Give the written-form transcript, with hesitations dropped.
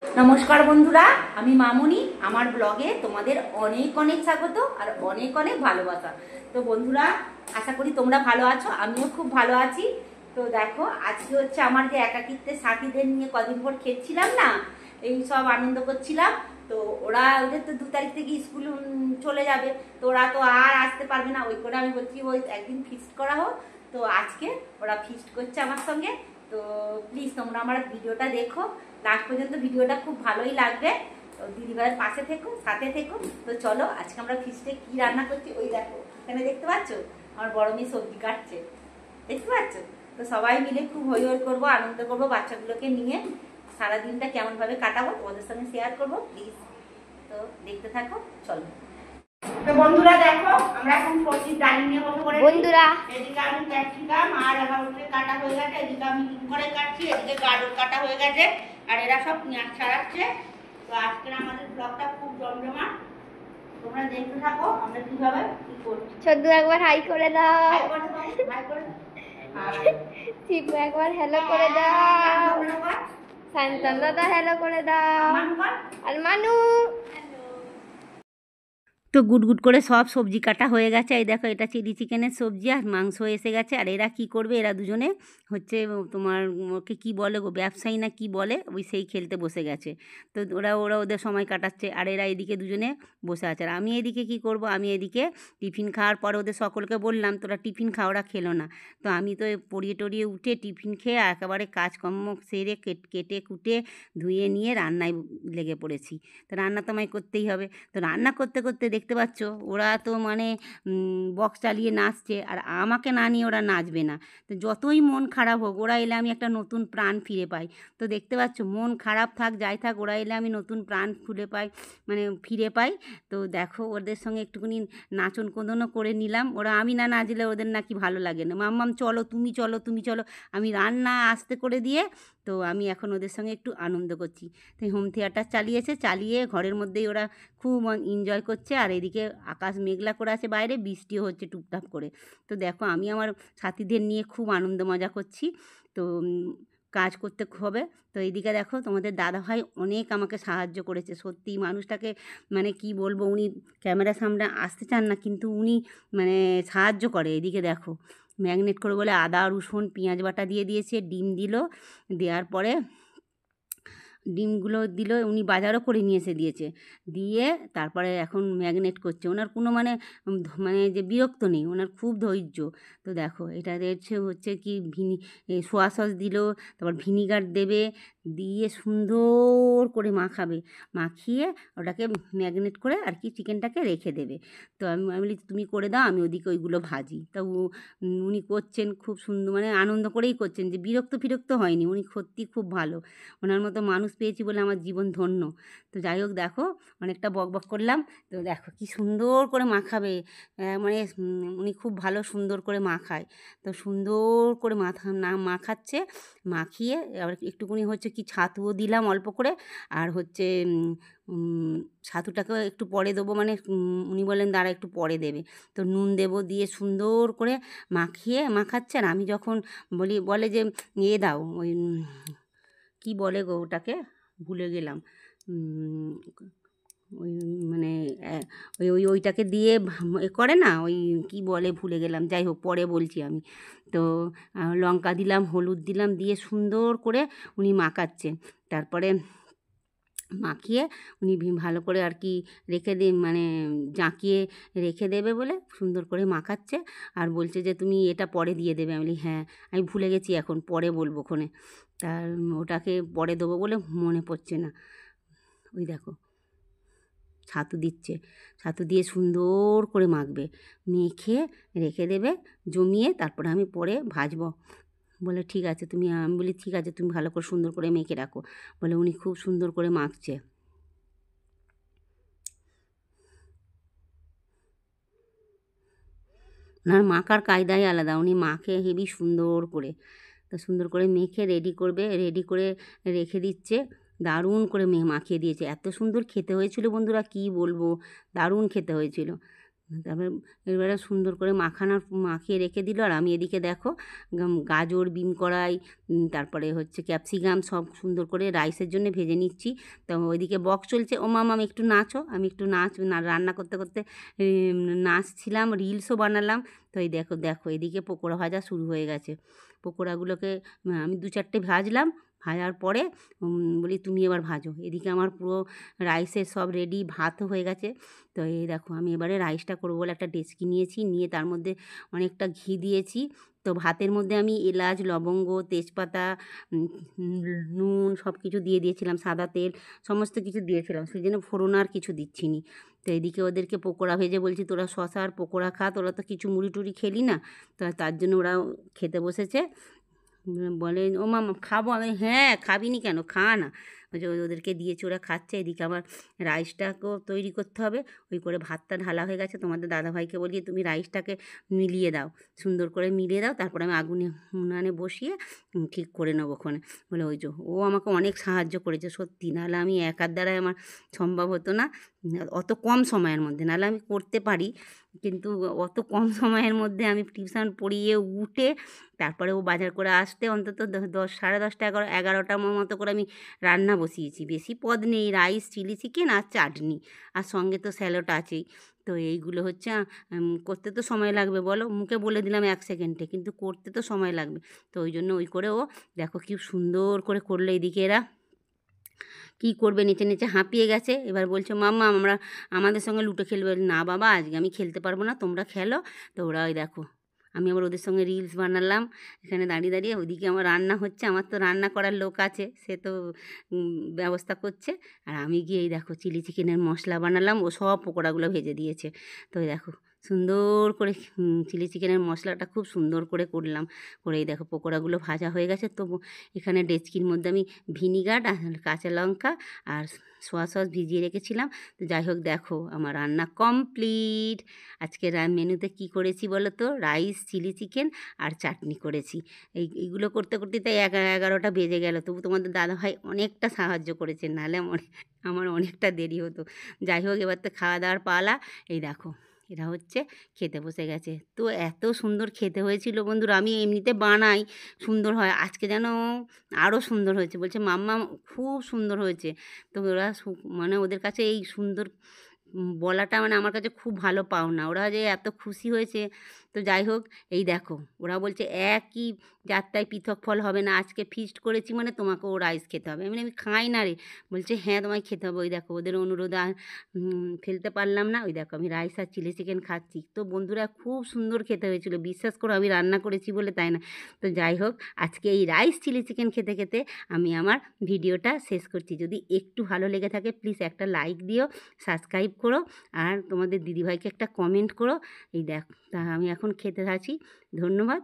নমস্কার বন্ধুরা, আমি মামুনি। আমার ব্লগে তোমাদের অনেক অনেক স্বাগত আর অনেক অনেক ভালোবাসা। তো বন্ধুরা, আশা করি তোমরা ভালো আছো, আমিও খুব ভালো আছি। তো দেখো, আজকে হচ্ছে আমার যে একাকিত্বের সাথীদের নিয়ে কদিন পর খেলছিলাম না, এই সব আনন্দ করছিলাম। তো ওদের তো 2 তারিখ থেকে স্কুল চলে যাবে, তো ওরা তো আর আসতে পারবে না। ওই করে আমি বলছি ওই একদিন ফিস্ট করা হোক। তো আজকে ওরা ফিস্ট করছে আমার সঙ্গে। তো প্লিজ তোমরা আমার ভিডিওটা দেখো লাস্ট পর্যন্ত, ভিডিওটা খুব ভালোই লাগবে। তো দিদিভাইয়ের পাশে থেকো, সাথে থেকো। তো চলো, আজকে আমরা ফিস্টে কি রান্না করছি ওই দেখো, এখানে দেখতে পাচ্ছ আমার বড় মেয়ে সবজি কাটছে, দেখতে পাচ্ছ? তো সবাই মিলে খুব হই হই করবো, আনন্দ করবো, বাচ্চাগুলোকে নিয়ে সারাদিনটা কেমন ভাবে কাটাবো তোমাদের সঙ্গে শেয়ার করবো। প্লিজ তো দেখতে থাকো, চলো। তো বন্ধুরা দেখো, আমরা এখন সবজির ডালি নিয়ে বসে পড়েছি। বন্ধুরা, এদিকে আমি ক্যাপসিকাম আর এগারোটা কাটা হয়ে গেছে, এদিকে আমি করে কাটছি, এদিকে গাজর কাটা হয়ে গেছে, আর এরা সব পেঁয়াজ ছাড়াচ্ছে। তো আজকের আমাদের ব্লগটা খুব জমজমা, তোমরা দেখতে থাকো আমরা কিভাবে কি করছি। সদ্দু একবার হাই করে দাও, হাই করে চিপু একবার হ্যালো করে দাও, সায়ন্তন দাদা হ্যালো করে দাও, আর মানু। তো গুট করে সব সবজি কাটা হয়ে গেছে। এই দেখো, এটা চিলি চিকেনের সবজি আর মাংস এসে গেছে। আর এরা কি করবে, এরা দুজনে হচ্ছে তোমার ওকে কী বলে গো, ব্যবসায়ী না কি বলে, ওই সেই খেলতে বসে গেছে। তো ওরা ওদের সময় কাটাচ্ছে, আর এরা এদিকে দুজনে বসে আছে। আর আমি এদিকে কি করব, আমি এদিকে টিফিন খাওয়ার পরে ওদের সকলকে বললাম তোরা টিফিন খা, ওরা খেলো না। তো আমি তো পড়িয়ে টড়িয়ে উঠে টিফিন খেয়ে একেবারে কাজকর্ম সেরে কেটে কুটে ধুয়ে নিয়ে রান্নায় লেগে পড়েছি। তো রান্না তো আমায় করতেই হবে। তো রান্না করতে করতে দেখতে পাচ্ছ ওরা তো মানে বক্স চালিয়ে নাচছে, আর আমাকে না নিয়ে ওরা নাচবে না। তো যতই মন খারাপ হোক, ওরা এলে আমি একটা নতুন প্রাণ ফিরে পাই। তো দেখতে পাচ্ছ, মন খারাপ থাক যাই থাক, ওরা এলে আমি নতুন প্রাণ ফিরে পাই। তো দেখো, ওদের সঙ্গে একটুখানি নাচন কোদনও করে নিলাম। আমি না নাচলে ওদের নাকি ভালো লাগে না। মাম্মাম চলো, তুমি চলো, তুমি চলো। আমি রান্না আস্তে করে দিয়ে তো আমি এখন ওদের সঙ্গে একটু আনন্দ করছি। তো হোম থিয়েটার চালিয়ে ঘরের মধ্যেই ওরা খুব এনজয় করছে। আর এদিকে আকাশ মেঘলা করে আছে, বাইরে বৃষ্টিও হচ্ছে টুপটাপ করে। তো দেখো, আমি আমার সাথীদের নিয়ে খুব আনন্দ মজা করছি। তো কাজ করতে হবে। তো এইদিকে দেখো, তোমাদের দাদাভাই অনেক আমাকে সাহায্য করেছে। সত্যি মানুষটাকে মানে কি বলবো, উনি ক্যামেরার সামনে আসতে চান না, কিন্তু উনি মানে সাহায্য করে। এদিকে দেখো, ম্যাগনেট করে বলে আদা রসুন পেঁয়াজ বাটা দিয়ে দিয়েছে, ডিম দিল, দেওয়ার পরে ডিমগুলো দিল, উনি বাজারও করে নিয়ে এসে দিয়ে তারপরে এখন ম্যাগনেট করছে। ওনার কোনো মানে যে বিরক্ত নেই, ওনার খুব ধৈর্য। তো দেখো, এটা হচ্ছে কি সোয়া সস দিল, তারপর ভিনিগার দেবে, দিয়ে সুন্দর করে মাখিয়ে ওটাকে ম্যাগনেট করে আর কি চিকেনটাকে রেখে দেবে। তো আমি বলি তুমি করে দাও, আমি ওদিকে ওইগুলো ভাজি। তা উনি করছেন খুব সুন্দর, মানে আনন্দ করেই করছেন, যে বিরক্ত হয়নি। উনি সত্যি খুব ভালো, ওনার মতো মানুষ পেয়েছি বলে আমার জীবন ধন্য। তো যাই হোক, দেখো অনেকটা বক করলাম। তো দেখো কি সুন্দর করে মাখাবে, মানে উনি খুব ভালো সুন্দর করে মাখায়। তো সুন্দর করে মাখাচ্ছে, মাখিয়ে আবার একটুখানি হচ্ছে কি ছাতুও দিলাম অল্প করে। আর হচ্ছে ছাতুটাকেও একটু পরে দেবো, মানে উনি বলেন দাঁড়া একটু পরে দেবে। তো নুন দেবো, দিয়ে সুন্দর করে মাখাচ্ছে। আর আমি যখন বলে যে দাও ওই কি বলে গো ওটাকে, ভুলে গেলাম। ওই মানে ওইটাকে দিয়ে করে না, ওই কি বলে ভুলে গেলাম, যাই হোক পরে বলছি আমি। তো লঙ্কা দিলাম, হলুদ দিলাম, দিয়ে সুন্দর করে উনি মাখাচ্ছেন। তারপরে মাখিয়ে উনি ভালো করে আর কি মানে জাঁকিয়ে রেখে দেবে বলে সুন্দর করে মাখাচ্ছে। আর বলছে যে তুমি এটা পরে দিয়ে দেবে। আমি বলি হ্যাঁ, আমি ভুলে গেছি, এখন পরে বলবো ক্ষণে। তার ওটাকে পরে দেবো বলে মনে পড়ছে না। ওই দেখো ছাতু দিচ্ছে, ছাতু দিয়ে সুন্দর করে মাখবে, মেখে রেখে দেবে জমিয়ে, তারপরে আমি পরে ভাজবো। বলে ঠিক আছে তুমি, আমি বলি ঠিক আছে তুমি ভালো করে সুন্দর করে মেখে রাখো। বলে উনি খুব সুন্দর করে মাখছে। ওনার মাখার কায়দাই আলাদা, উনি মাখে হেবি সুন্দর করে। তো সুন্দর করে মেখে রেডি করে রেখে দিচ্ছে। দারুণ করে মাখিয়ে দিয়েছে, এত সুন্দর খেতে হয়েছিল বন্ধুরা, কি বলবো, দারুণ খেতে হয়েছিল। তারপরে এবারে সুন্দর করে মাখিয়ে রেখে দিল। আর আমি এদিকে দেখো গাজর, বিন কড়াই, তারপরে হচ্ছে ক্যাপসিকাম সব সুন্দর করে রাইসের জন্য ভেজে নিচ্ছি। তো ওইদিকে বক্স চলছে, ও মামা একটু নাচো। আমি একটু রান্না করতে করতে নাচছিলাম, রিলসও বানালাম। তো এই দেখো দেখো এদিকে পকোড়া ভাজা শুরু হয়ে গেছে। পকোড়াগুলোকে আমি 2-4টে ভাজলাম, ভাজার পরে বলি তুমি এবার ভাজো। এদিকে আমার পুরো রাইসের সব রেডি, ভাতও হয়ে গেছে। তো এই দেখো আমি এবারে রাইসটা করবো বলে একটা ডেচকি নিয়েছি, নিয়ে তার মধ্যে অনেকটা ঘি দিয়েছি। তো ভাতের মধ্যে আমি এলাচ, লবঙ্গ, তেজপাতা, নুন সব কিছু দিয়ে দিয়েছিলাম, সাদা তেল সমস্ত কিছু দিয়েছিলাম, সেই জন্য ফোড়ন আর কিছু দিচ্ছি নি। তো এদিকে ওদেরকে পকোড়া ভেজে বলছি তোরা শশা আর পকোড়া খা, তোরা তো কিছু মুড়ি টুড়ি খেলি না। তো তার জন্য ওরা খেতে বসেছে। বলে ও মামা খাবো। আমি হ্যাঁ খাবি নি কেন, খা না। ওদেরকে দিয়েছি, ওরা খাচ্ছে। এদিকে আমার রাইসটাকেও তৈরি করতে হবে। ওই করে ভাতটা ঢালা হয়ে গেছে। তোমাদের দাদাভাইকে বলি তুমি রাইসটাকে মিলিয়ে দাও, সুন্দর করে মিলিয়ে দাও, তারপরে আমি উনানে বসিয়ে ঠিক করে নেবো ওখানে। বলে ওই যে ও আমাকে অনেক সাহায্য করেছে সত্যি, নাহলে আমি একার দ্বারাই আমার সম্ভব হতো না অত কম সময়ের মধ্যে। নাহলে আমি করতে পারি, কিন্তু অত কম সময়ের মধ্যে আমি টিউশন পড়িয়ে উঠে তারপরে ও বাজার করে আসতে অন্তত 10, 10, 10:30, 11টার মতো করে আমি রান্না বসিয়েছি। বেশি পদ নেই, রাইস, চিলি চিকেন আর চাটনি, আর সঙ্গে তো স্যালাড আছেই। তো এইগুলো হচ্ছে করতে তো সময় লাগবে বলো, মুখে বলে দিলাম 1 সেকেন্ডে, কিন্তু করতে তো সময় লাগবে। তো ওই জন্য ওই করে ও দেখো কি সুন্দর করে করলো। এদিকে এরা কী করবে, নেচে নেচে হাঁপিয়ে গেছে। এবার বলছে মাম্মা আমাদের সঙ্গে লুডো খেলবে। না বাবা আজকে আমি খেলতে পারবো না, তোমরা খেলো। তো ওরা ওই দেখো আমি আবার ওদের সঙ্গে রিলস বানালাম এখানে দাঁড়িয়ে দাঁড়িয়ে। ওইদিকে আমার রান্না হচ্ছে, আমার তো রান্না করার লোক আছে, সে তো ব্যবস্থা করছে। আর আমি গিয়ে এই দেখো চিলি চিকেনের মশলা বানালাম, ও সব পকোড়াগুলো ভেজে দিয়েছে। তো এই দেখো সুন্দর করে চিলি চিকেনের মশলাটা খুব সুন্দর করে করলাম, করে এই দেখো পকোড়াগুলো ভাজা হয়ে গেছে। তো এখানে ডেচকির মধ্যে আমি ভিনিগার আর কাঁচা লঙ্কা আর সোয়া সস ভিজিয়ে রেখেছিলাম। তো যাই হোক দেখো আমার রান্না কমপ্লিট। আজকে মেনুতে কি করেছি বলো তো, রাইস, চিলি চিকেন আর চাটনি করেছি। এইগুলো করতে করতে তাই 11টা বেজে গেল। তবু তোমাদের দাদাভাই অনেকটা সাহায্য করেছে, নাহলে আমার অনেকটা দেরি হতো। যাই হোক এবার তো খাওয়া দাওয়ার পালা। এই দেখো এরা হচ্ছে খেতে বসে গেছে। তো এত সুন্দর খেতে হয়েছিল বন্ধুরা, আমি এমনিতে বানাই সুন্দর হয়, আজকে যেন আরও সুন্দর হয়েছে। বলছে মাম্মা খুব সুন্দর হয়েছে। তো ওরা মানে ওদের কাছে এই সুন্দর বলাটা মানে আমার কাছে খুব ভালো পাওনা, ওরা যে এত খুশি হয়েছে। তো যাই হোক এই দেখো ওরা বলছে একই যাত্রায় পৃথক ফল হবে না, আজকে ফিস্ট করেছি মানে তোমাকেও রাইস খেতে হবে। আমি খাই না রে। বলছে হ্যাঁ তোমায় খেতে হবে। ওই দেখো ওদের অনুরোধ আর ফেলতে পারলাম না। ওই দেখো আমি রাইস আর চিলি চিকেন খাচ্ছি। তো বন্ধুরা খুব সুন্দর খেতে হয়েছিল, বিশ্বাস করো আমি রান্না করেছি বলে তাই না। তো যাই হোক আজকে এই রাইস চিলি চিকেন খেতে খেতে আমি আমার ভিডিওটা শেষ করছি। যদি একটু ভালো লেগে থাকে প্লিজ একটা লাইক দিও, সাবস্ক্রাইব করো, আর তোমাদের দিদিভাইকে একটা কমেন্ট করো। এই দেখ তা আমি এখন খেতে আছি। ধন্যবাদ।